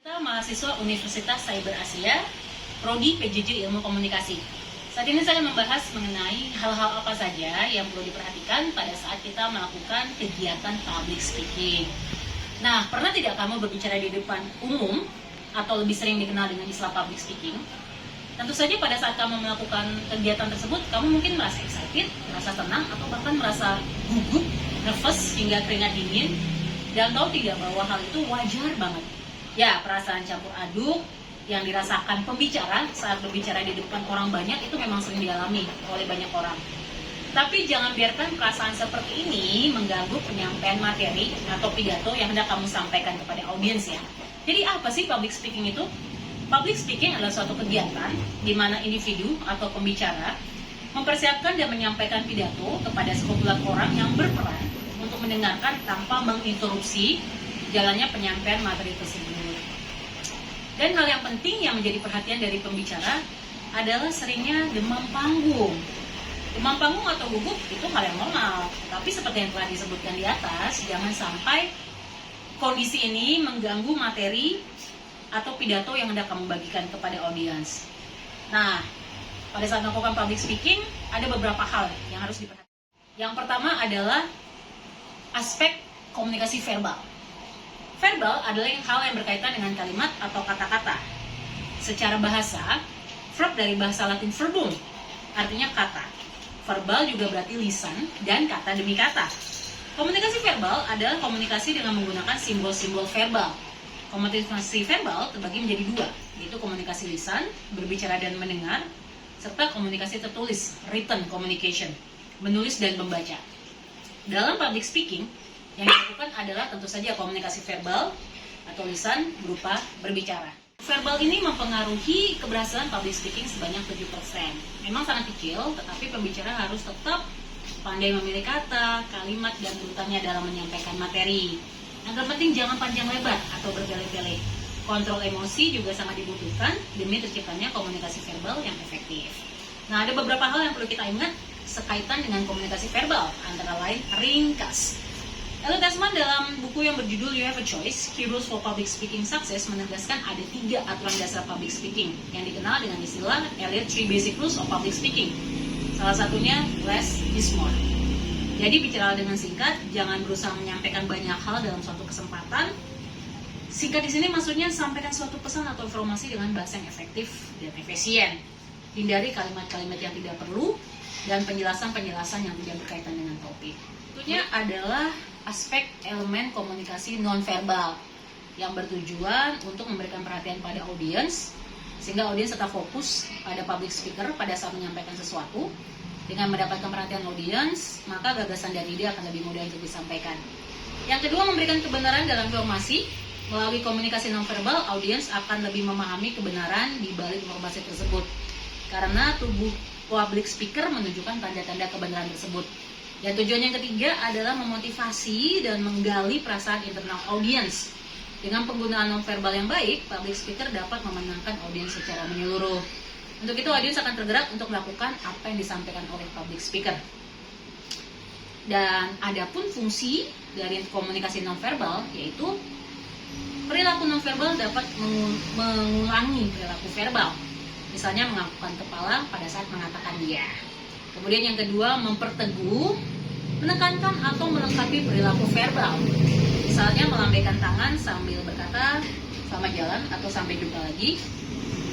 Kita mahasiswa Universitas Cyber Asia, Prodi PJJ Ilmu Komunikasi. Saat ini saya membahas mengenai hal-hal apa saja yang perlu diperhatikan pada saat kita melakukan kegiatan public speaking. Nah, pernah tidak kamu berbicara di depan umum atau lebih sering dikenal dengan istilah public speaking? Tentu saja pada saat kamu melakukan kegiatan tersebut, kamu mungkin merasa excited, merasa tenang, atau bahkan merasa gugup, nervous, hingga keringat dingin, dan tahu tidak bahwa hal itu wajar banget. Ya, perasaan campur aduk yang dirasakan pembicara saat berbicara di depan orang banyak itu memang sering dialami oleh banyak orang. Tapi jangan biarkan perasaan seperti ini mengganggu penyampaian materi atau pidato yang hendak kamu sampaikan kepada audiens ya. Jadi apa sih public speaking itu? Public speaking adalah suatu kegiatan di mana individu atau pembicara mempersiapkan dan menyampaikan pidato kepada sekumpulan orang yang berperan untuk mendengarkan tanpa menginterupsi jalannya penyampaian materi tersebut. Dan hal yang penting yang menjadi perhatian dari pembicara adalah seringnya demam panggung. Demam panggung atau gugup itu hal yang normal, tapi seperti yang telah disebutkan di atas, jangan sampai kondisi ini mengganggu materi atau pidato yang hendak kamu bagikan kepada audiens. Nah, pada saat melakukan public speaking, ada beberapa hal yang harus diperhatikan. Yang pertama adalah aspek komunikasi verbal. Verbal adalah hal yang berkaitan dengan kalimat atau kata-kata. Secara bahasa, verb dari bahasa Latin verbum, artinya kata. Verbal juga berarti lisan dan kata demi kata. Komunikasi verbal adalah komunikasi dengan menggunakan simbol-simbol verbal. Komunikasi verbal terbagi menjadi dua, yaitu komunikasi lisan, berbicara dan mendengar, serta komunikasi tertulis, written communication, menulis dan membaca. Dalam public speaking, yang dilakukan adalah tentu saja komunikasi verbal atau lisan berupa berbicara. Verbal ini mempengaruhi keberhasilan public speaking sebanyak 7%. Memang sangat kecil, tetapi pembicara harus tetap pandai memilih kata, kalimat, dan urutannya dalam menyampaikan materi. Yang terpenting jangan panjang lebar atau bertele-tele. Kontrol emosi juga sangat dibutuhkan demi terciptanya komunikasi verbal yang efektif. Nah, ada beberapa hal yang perlu kita ingat sekaitan dengan komunikasi verbal, antara lain ringkas. Elliot Tesman dalam buku yang berjudul You Have a Choice, Key Rules for Public Speaking Success menegaskan ada 3 aturan dasar public speaking yang dikenal dengan istilah Elliot 3 Basic Rules of Public Speaking. Salah satunya less is more. Jadi bicara dengan singkat, jangan berusaha menyampaikan banyak hal dalam suatu kesempatan. Singkat di sini maksudnya sampaikan suatu pesan atau informasi dengan bahasa yang efektif dan efisien. Hindari kalimat-kalimat yang tidak perlu dan penjelasan-penjelasan yang tidak berkaitan dengan topik. Tentunya adalah aspek elemen komunikasi nonverbal yang bertujuan untuk memberikan perhatian pada audiens sehingga audiens tetap fokus pada public speaker pada saat menyampaikan sesuatu. Dengan mendapatkan perhatian audiens, maka gagasan dan ide akan lebih mudah untuk disampaikan. Yang kedua, memberikan kebenaran dalam informasi. Melalui komunikasi nonverbal, audiens akan lebih memahami kebenaran di balik informasi tersebut karena tubuh public speaker menunjukkan tanda-tanda kebenaran tersebut. Dan tujuan yang ketiga adalah memotivasi dan menggali perasaan internal audiens. Dengan penggunaan nonverbal yang baik, public speaker dapat memenangkan audiens secara menyeluruh. Untuk itu, audiens akan tergerak untuk melakukan apa yang disampaikan oleh public speaker. Dan adapun fungsi dari komunikasi nonverbal, yaitu perilaku nonverbal dapat mengulangi perilaku verbal. Misalnya menganggukkan kepala pada saat mengatakan ya. Kemudian yang kedua, memperteguh, menekankan atau melengkapi perilaku verbal. Misalnya melambaikan tangan sambil berkata selamat jalan atau sampai jumpa lagi.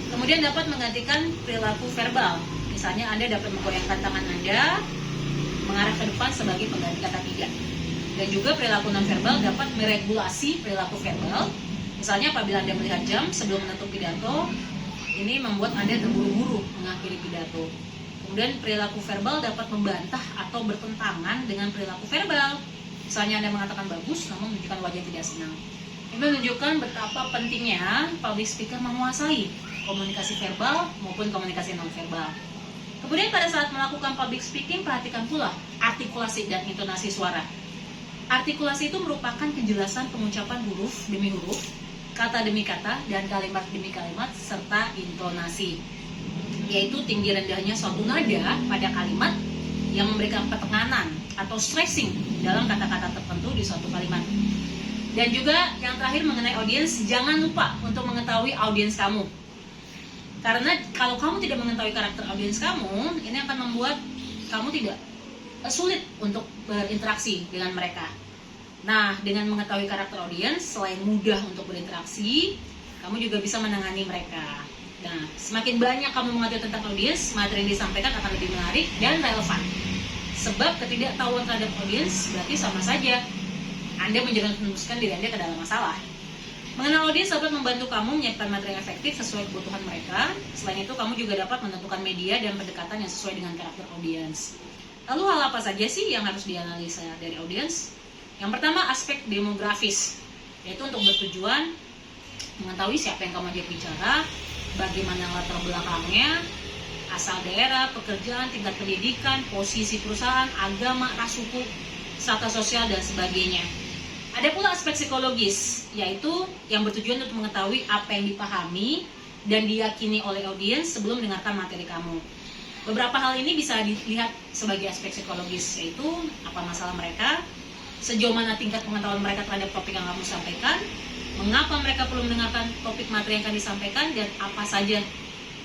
Kemudian dapat menggantikan perilaku verbal. Misalnya Anda dapat menggoyangkan tangan Anda mengarah ke depan sebagai pengganti kata tidak. Dan juga perilaku nonverbal dapat meregulasi perilaku verbal. Misalnya apabila Anda melihat jam sebelum menutup pidato, ini membuat Anda terburu-buru mengakhiri pidato. Kemudian perilaku verbal dapat membantah atau bertentangan dengan perilaku verbal. Misalnya Anda mengatakan bagus, namun menunjukkan wajah tidak senang. Ini menunjukkan betapa pentingnya public speaker menguasai komunikasi verbal maupun komunikasi nonverbal. Kemudian pada saat melakukan public speaking, perhatikan pula artikulasi dan intonasi suara. Artikulasi itu merupakan kejelasan pengucapan huruf demi huruf, kata demi kata, dan kalimat demi kalimat, serta intonasi. Yaitu tinggi rendahnya suatu nada pada kalimat yang memberikan petekanan atau stressing dalam kata-kata tertentu di suatu kalimat. Dan juga yang terakhir mengenai audiens, jangan lupa untuk mengetahui audiens kamu. Karena kalau kamu tidak mengetahui karakter audiens kamu, ini akan membuat kamu tidak sulit untuk berinteraksi dengan mereka. Nah, dengan mengetahui karakter audiens, selain mudah untuk berinteraksi, kamu juga bisa menangani mereka. Nah, semakin banyak kamu mengetahui tentang audiens, materi yang disampaikan akan lebih menarik dan relevan. Sebab ketidaktahuan terhadap audiens berarti sama saja Anda menjerumuskan diri Anda ke dalam masalah. Mengenal audiens dapat membantu kamu menyiapkan materi yang efektif sesuai kebutuhan mereka. Selain itu, kamu juga dapat menentukan media dan pendekatan yang sesuai dengan karakter audiens. Lalu hal apa saja sih yang harus dianalisa dari audiens? Yang pertama, aspek demografis, yaitu untuk bertujuan mengetahui siapa yang kamu ajak bicara, bagaimana latar belakangnya, asal daerah, pekerjaan, tingkat pendidikan, posisi perusahaan, agama, ras, suku, strata sosial, dan sebagainya. Ada pula aspek psikologis, yaitu yang bertujuan untuk mengetahui apa yang dipahami dan diyakini oleh audiens sebelum mendengarkan materi kamu. Beberapa hal ini bisa dilihat sebagai aspek psikologis, yaitu apa masalah mereka, sejauh mana tingkat pengetahuan mereka terhadap topik yang kamu sampaikan, mengapa mereka perlu mendengarkan topik materi yang akan disampaikan, dan apa saja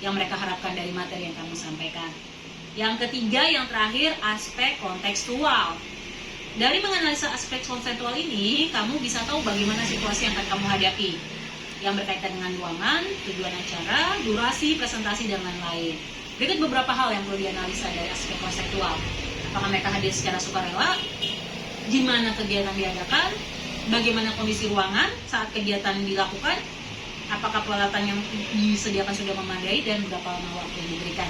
yang mereka harapkan dari materi yang kamu sampaikan. Yang ketiga, yang terakhir, aspek kontekstual. Dari menganalisa aspek kontekstual ini, kamu bisa tahu bagaimana situasi yang akan kamu hadapi, yang berkaitan dengan ruangan, tujuan acara, durasi, presentasi, dan lain-lain. Berikut beberapa hal yang perlu dianalisa dari aspek kontekstual. Apakah mereka hadir secara sukarela? Di mana kegiatan diadakan? Bagaimana kondisi ruangan saat kegiatan dilakukan? Apakah peralatan yang disediakan sudah memadai dan berapa lama waktu yang diberikan?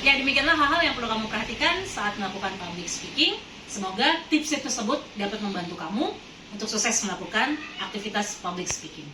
Ya, demikianlah hal-hal yang perlu kamu perhatikan saat melakukan public speaking. Semoga tips tersebut dapat membantu kamu untuk sukses melakukan aktivitas public speaking.